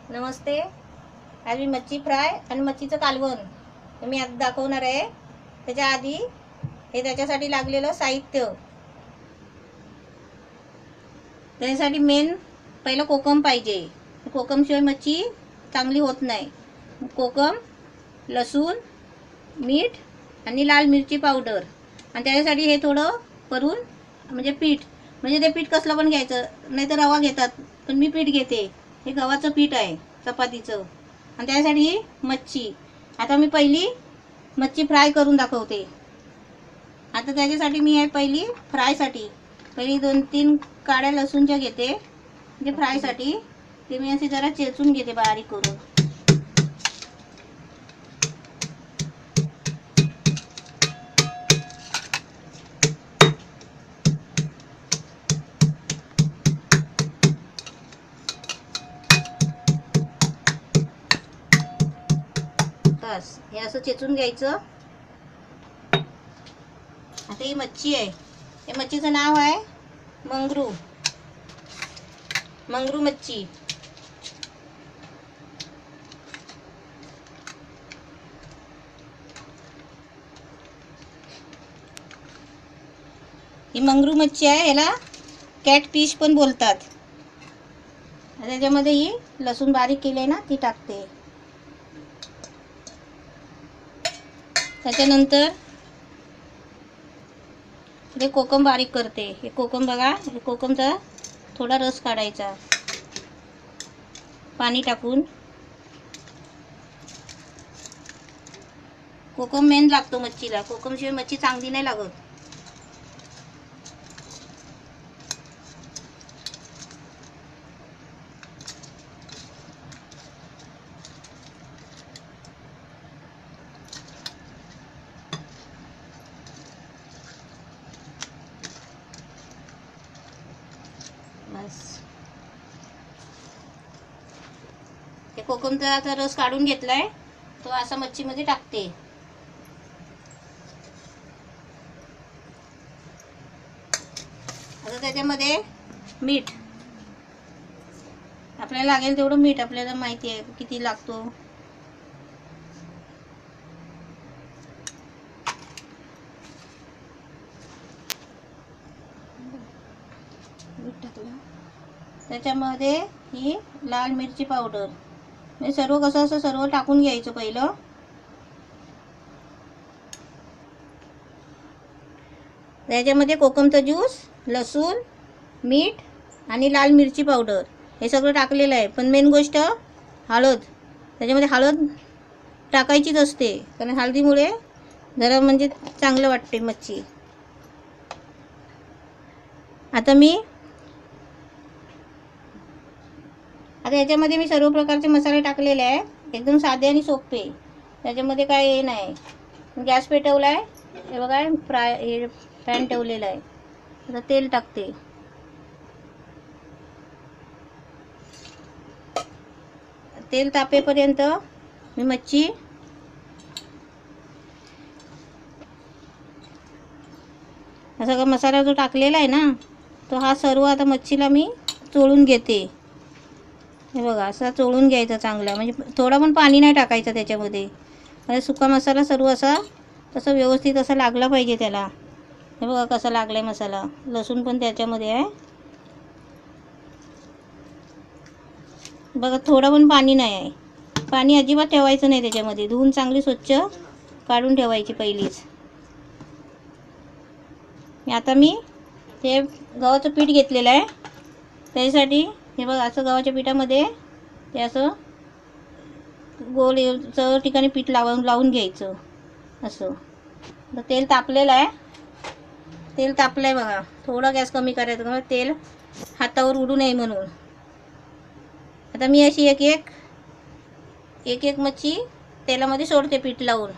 नमस्ते. आज मी मच्छी फ्राय आणि मच्छीचं कालवण मी आज दाखवणार आहे. त्याच्या आधी हे त्याच्यासाठी लागलेलं साहित्य. त्याच्यासाठी मेन पहिलं कोकम पाहिजे. कोकमशिवाय मच्छी चांगली होत नाही. कोकम, लसूण, मीठ आणि लाल मिरची पावडर. आणि त्याच्यासाठी हे थोडं करून म्हणजे पीठ, म्हणजे ते पीठ कसलं पण घ्यायचं, नाही तर रवा घेतात, पण मी पीठ घेते. हे गव्हाचं पीठ आहे चपातीचं. आणि त्यासाठी मच्छी. आता मी पहिली मच्छी फ्राय करून दाखवते. आता त्याच्यासाठी मी आहे पहिली फ्रायसाठी पहिली 2-3 काड्या लसूणच्या घेते, म्हणजे फ्रायसाठी. ते मी असे जरा चेचून घेते बारीक करून. बस हे असं चेचून घ्यायचं. आता ही मच्छी आहे. या मच्छीचं नाव आहे मंगरू मच्छी. ही मंगरू मच्छी आहे. याला कॅट फिश पण बोलतात. त्याच्यामध्ये ही लसूण बारीक केली आहे ना, ती टाकते. त्याच्यानंतर हे कोकम बारीक करते. हे कोकम बघा, हे कोकमचा थोडा रस काढायचा पाणी टाकून. कोकम मेन लागतो मच्छीला. कोकमशिवाय मच्छी चांगली नाही लागत. बस हे कोकमचा रस काढून घेतलाय, तो असा मच्छीमध्ये टाकते. आता त्याच्यामध्ये मीठ, आपल्याला लागेल तेवढं मीठ. आपल्याला माहिती आहे किती लागतो. मीठ टाकलं. त्याच्यामध्ये ही लाल मिरची पावडर. हे सर्व कसं असं सर्व टाकून घ्यायचं पहिलं. त्याच्यामध्ये कोकमचा ज्यूस, लसूण, मीठ आणि लाल मिरची पावडर हे सगळं टाकलेलं आहे. पण मेन गोष्ट हळद. त्याच्यामध्ये हळद टाकायचीच असते, कारण हळदीमुळे जरा म्हणजे चांगलं वाटते मच्छी. आता याच्यामध्ये मी सर्व प्रकारचे मसाले टाकलेले आहे, एकदम साधे आणि सोपे. त्याच्यामध्ये काय हे नाही. गॅस पेटवला आहे. हे बघा, हे पॅन ठेवलेला आहे. आता तेल टाकते. तेल तापेपर्यंत मी मच्छी हा सगळा मसाला जो टाकलेला आहे ना, तो हा सर्व आता मच्छीला मी चोळून घेते. हे बघा, असा चोळून घ्यायचा चांगला, म्हणजे थोडा पण पाणी नाही टाकायचं त्याच्यामध्ये. म्हणजे सुका मसाला सर्व असा तसं व्यवस्थित असा लागला पाहिजे त्याला. हे बघा कसा लागलाय मसाला. लसूण पण त्याच्यामध्ये आहे बघा. थोडं पण पाणी नाही आहे. पाणी अजिबात ठेवायचं नाही त्याच्यामध्ये. धुवून चांगली स्वच्छ काढून ठेवायची पहिलीच. आता मी ते गव्हाचं पीठ घेतलेलं आहे. त्याच्यासाठी हे बघा, असं गव्हाच्या पिठामध्ये ते असं गोल सर्व ठिकाणी पीठ लावून घ्यायचं असं. तर तेल तापलेलं आहे. तेल तापलं आहे बघा. थोडा गॅस कमी करायचा, तेल हातावर उडू नये म्हणून. आता मी अशी एक एक मच्छी तेलामध्ये सोडते पीठ लावून.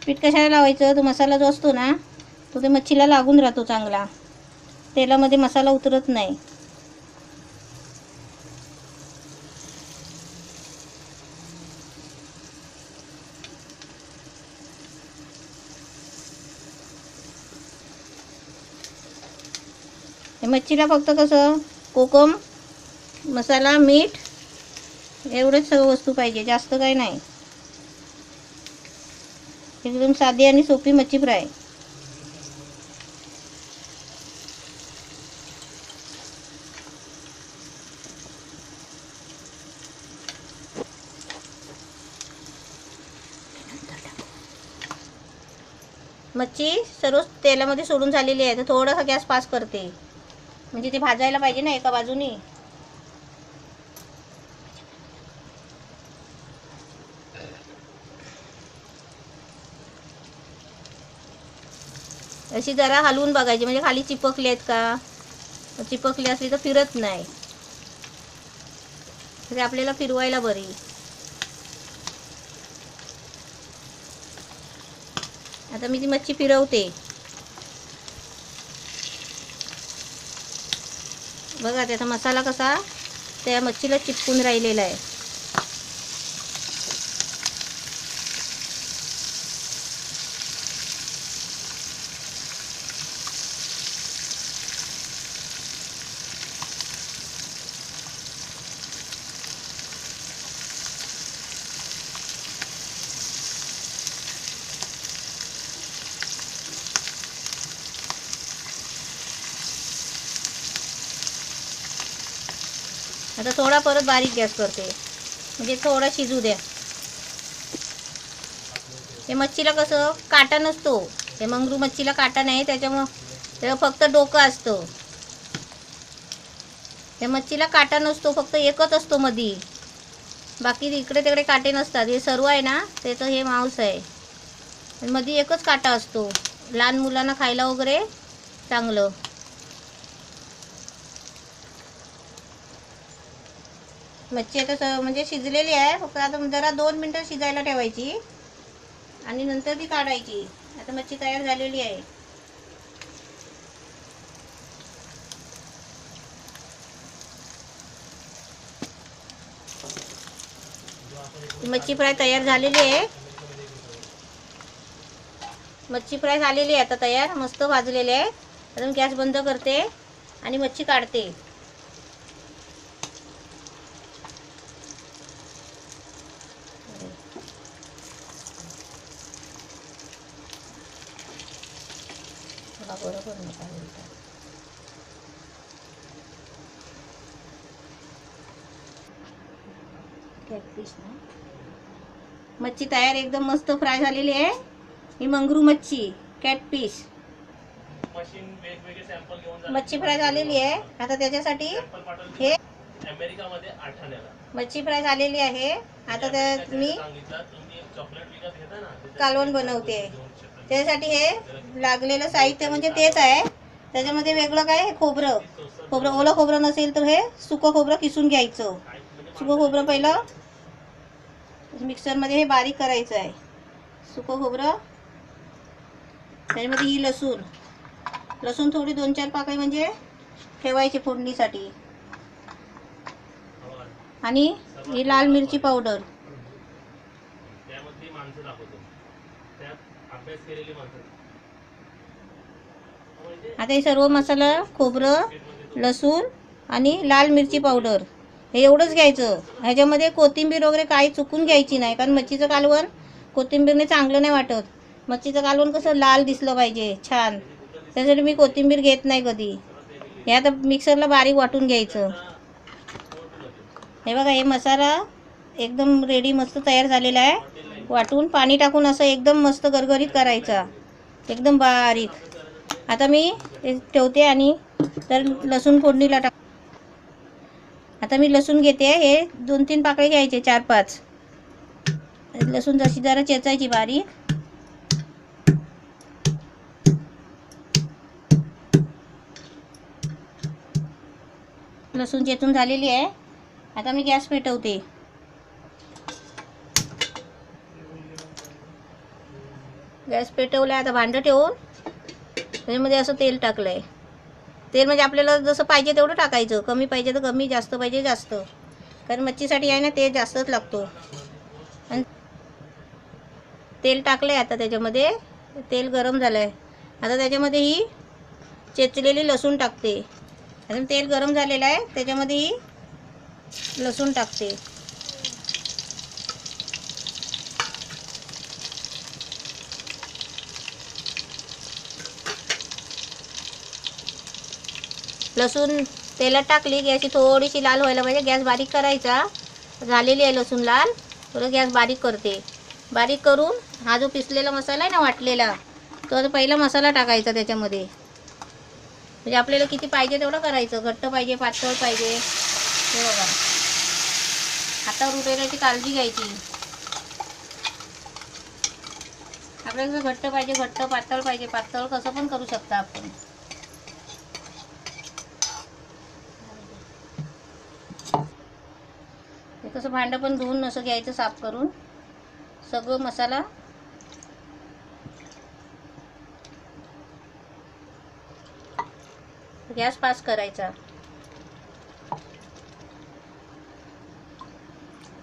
पीठ कशाला लावायचं, तो मसाला जो असतो ना, तो ते मच्छीला लागून राहतो चांगला. तेलामध्ये मसाला उतरत नाही. हे मच्छीला फक्त कसं कोकम मसाला मीठ एवढंच सगळं वस्तू पाहिजे, जास्त काही नाही. एकदम साधी आणि सोपी मच्छी फ्राय. मच्छी सर्व तेलामध्ये सोडून झालेली आहे, तर थोडासा गॅस पास करते, म्हणजे ते भाजायला पाहिजे ना एका बाजूनी. अशी जरा हलवून बघायची, म्हणजे खाली चिपकले आहेत का, चिपकली असली तर फिरत नाही, तर आपल्याला फिरवायला बरी. आता मी ती मच्छी फिरवते. बघा त्याचा मसाला कसा त्या मच्छीला चिपकून राहिलेला आहे. आता थोडा परत बारीक गॅस करते, म्हणजे थोडा शिजू द्या. हे मच्छीला कसं काटा नसतो, हे मंगरू मच्छीला काटा नाही, त्याच्यामुळं फक्त डोकं असतं. त्या मच्छीला काटा नसतो, फक्त एकच असतो मधी, बाकी इकडे तिकडे काटे नसतात. हे सर्व आहे ना त्याचं हे मांस आहे, मध्ये एकच काटा असतो, लहान मुलांना खायला वगैरे चांगलं. मच्छी आता म्हणजे शिजलेली आहे, फक्त आता जरा 2 मिनटं शिजायला ठेवायची आणि नंतर ती काढायची. आता मच्छी तयार झालेली आहे. मच्छी फ्राय तयार झालेली आहे. मच्छी फ्राय झालेली आहे आता तयार, मस्त भाजलेली आहे. आता गॅस बंद करते आणि मच्छी काढते. बरोबर नका बोलता. कॅटफिश ना, मच्छी तयार एकदम मस्त फ्राय झालेली आहे. ही मंगरू मच्छी कॅटफिश मच्छी फ्राय झालेली आहे. आता त्याच्यासाठी हे मच्छी फ्राय झालेली आहे. आता त्यात मी कालवण बनवते. त्यासाठी हे लागलेलं साहित्य म्हणजे तेच आहे. त्याच्यामध्ये वेगळं काय, खोबरं ओलं खोबरं नसेल तर हे सुकं खोबरं किसून घ्यायचं. सुकं खोबरं पहिलं मिक्सरमध्ये हे बारीक करायचं आहे. सुकं खोबरं, त्याच्यामध्ये ही लसूण थोडी 2-4 पाकळी म्हणजे ठेवायची फोडणीसाठी, आणि ही लाल मिरची पावडर. आता हे सर्व मसाला, खोबरं, लसूण आणि लाल मिरची पावडर हे एवढंच घ्यायचं. ह्याच्यामध्ये कोथिंबीर वगैरे काही चुकून घ्यायची नाही, कारण मच्छीचं कालवण कोथिंबीरने चांगलं नाही वाटत. मच्छीचं कालवण कसं लाल दिसलं पाहिजे छान, त्यासाठी मी कोथिंबीर घेत नाही कधी. हे आता मिक्सरला बारीक वाटून घ्यायचं. हे बघा, हे मसाला एकदम रेडी मस्त तयार झालेला आहे. वाटून पाणी टाकून असं एकदम मस्त गरगरीत करायचा, एकदम बारीक. आता मी ते ठेवते आणि तर लसूण फोडणीला टाक. आता मी लसूण घेते. हे 2-3 पाकळी घ्यायचे, 4-5 लसूण जशी जरा चेचायची बारीक. लसूण चेचून झालेली आहे. आता मी गॅस पेटवते. गॅस पेटवला. आता भांडं ठेवून त्याच्यामध्ये असं तेल टाकलं आहे. तेल म्हणजे आपल्याला जसं पाहिजे तेवढं टाकायचं, कमी पाहिजे तर कमी, जास्त पाहिजे जास्त, कारण मच्छीसाठी आहे ना तेल जास्तच लागतो. आणि तेल टाकलं आहे. आता त्याच्यामध्ये तेल गरम झालं आहे. आता त्याच्यामध्ये ही चेचलेली लसूण टाकते. अजून तेल गरम झालेलं आहे, त्याच्यामध्ये ही लसूण टाकते. लसूण तेलात टाकली की अशी थोडीशी लाल व्हायला पाहिजे. गॅस बारीक करायचा. झालेली आहे लसूण लाल, थोडं गॅस बारीक करते. बारीक करून हा जो पिसलेला मसाला आहे ना वाटलेला, तो आता पहिला मसाला टाकायचा त्याच्यामध्ये. म्हणजे आपल्याला किती पाहिजे तेवढं करायचं. घट्ट पाहिजे, पातळ पाहिजे, हे बघा. हातावर उठवण्याची काळजी घ्यायची. आपल्याला घट्ट पाहिजे, घट्ट, पातळ पाहिजे, पातळ कसं पण करू शकता आपण. हे कसं भांडं पण धुवून असं घ्यायचं साफ करून. सगळं मसाला गॅस पास करायचा.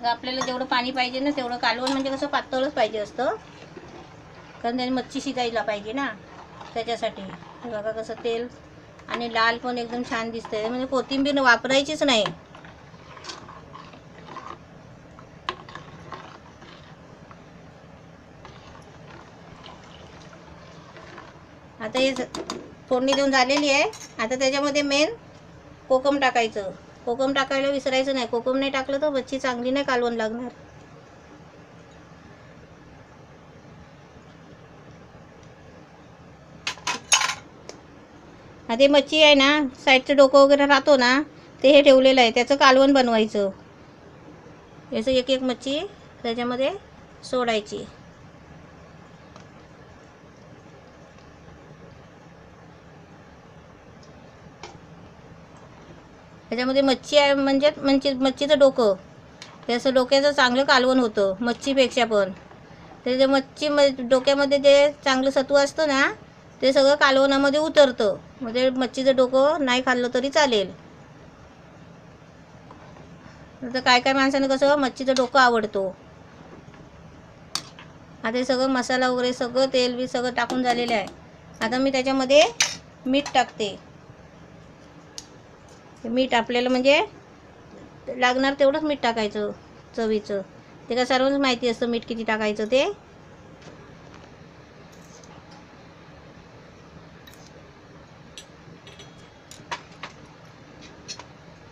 आपल्याला जेवढं पाणी पाहिजे ना तेवढं. कालवण म्हणजे कसं पातळच पाहिजे असतं, कारण त्याने मच्छी शिजायला पाहिजे ना, त्याच्यासाठी. बघा कसं तेल आणि लाल पण एकदम छान दिसतंय. म्हणजे कोथिंबीर वापरायचीच नाही. आता हे फोडणी देऊन झालेली आहे. आता त्याच्यामध्ये मेन कोकम टाकायचं. कोकम टाकायला विसरायचं नाही. कोकम नाही टाकलं तर मच्छी चांगली नाही कालवण लागणार. आता ते मच्छी आहे ना, साईडचं डोकं वगैरे राहतो ना, ते हे ठेवलेलं आहे, त्याचं कालवण बनवायचं. याचं एक एक मच्छी त्याच्यामध्ये सोडायची. त्याच्यामध्ये मच्छी आहे म्हणजे मच्छीचं डोकं, त्याचं डोक्याचं चांगलं कालवण होतं मच्छीपेक्षा पण. त्याच्या डोक्यामध्ये जे चांगलं सत्व असतं ना, ते सगळं कालवणामध्ये उतरतं. म्हणजे मच्छीचं डोकं नाही खाल्लं तरी चालेल. तर काय काय माणसानं कसं मच्छीचं डोकं आवडतो. आता हे सगळं मसाला वगैरे सगळं तेल बी सगळं टाकून झालेलं आहे. आता मी त्याच्यामध्ये मीठ टाकते. मीठ आपल्याला म्हणजे लागणार तेवढंच मीठ टाकायचं चवीचं. ते का सर्वांनाच माहिती असतं मीठ किती टाकायचं ते.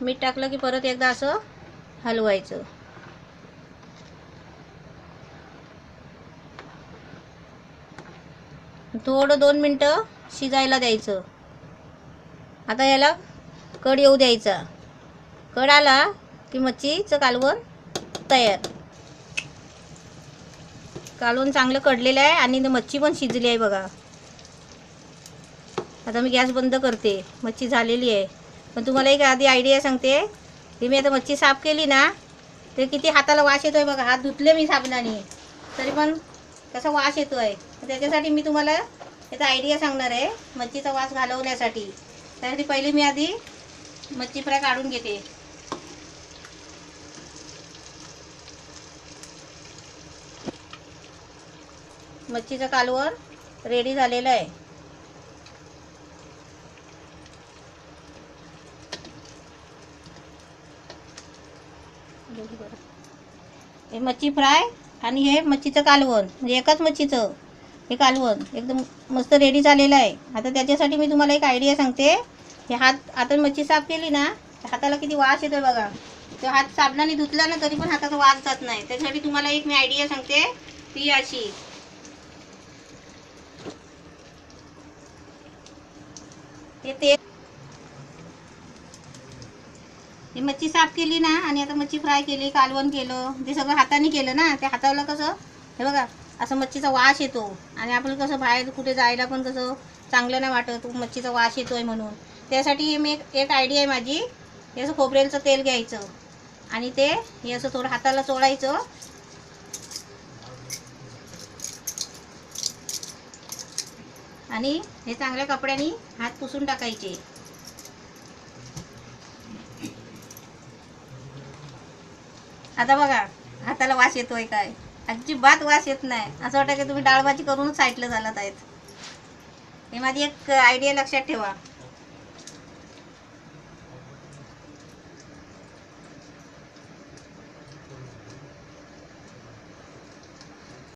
मीठ टाकलं की परत एकदा असं हलवायचं. थोडं 2 मिनटं शिजायला द्यायचं. आता याला कड येऊ द्यायचा. कड आला की मच्छीचं कालवण तयार. कालवण चांगलं कडलेलं आहे आणि मच्छी पण शिजली आहे बघा. आता मी गॅस बंद करते. मच्छी झालेली आहे. पण तुम्हाला एक आधी आयडिया सांगते. ती मी आता मच्छी साफ केली ना, ते किती हाताला वास येतोय बघा. हात धुतले मी साबणाने, तरी पण कसा वास येतोय. त्याच्यासाठी मी तुम्हाला याचा आयडिया सांगणार आहे, मच्छीचा वास घालवण्यासाठी. त्यासाठी पहिले मी आधी मच्छी फ्राय काढून घेते. मच्छीचं कालवण रेडी झालेलं आहे. हे मच्छी फ्राय आणि हे मच्छीचं कालवण, म्हणजे एकाच मच्छीचं हे कालवण एकदम मस्त रेडी झालेलं आहे. आता त्याच्यासाठी मी तुम्हाला एक आयडिया सांगते. हे आता मच्छी साफ केली ना, हाताला किती वास येतोय बघा. तो हात साबणाने धुतला ना तरी पण हाताचा वास जात नाही. त्याच्यासाठी तुम्हाला एक मी आयडिया सांगते, ती अशी. ही मच्छी साफ केली ना आणि आता मच्छी फ्राय केली, कालवण केलं, ते सगळं हाताने केलं ना, त्या हाताला कसं हे बघा असं मच्छीचा वास येतो. आणि आपलं कसं बाहेर कुठे जायला पण कसं चांगलं नाही वाटत, मच्छीचा वास येतोय म्हणून. त्यासाठी मी एक आयडिया आहे माझी. हे असं खोबरेलचं तेल घ्यायचं आणि ते हे असं थोडं हाताला चोळायचं आणि हे चांगल्या कपड्याने हात पुसून टाकायचे. आता बघा हाताला वास येतोय काय? अजिबात वास येत नाही. असं वाटतं की तुम्ही डाळ भाजी करूनच साईडला झालात आहेत. हे माझी एक आयडिया लक्षात ठेवा.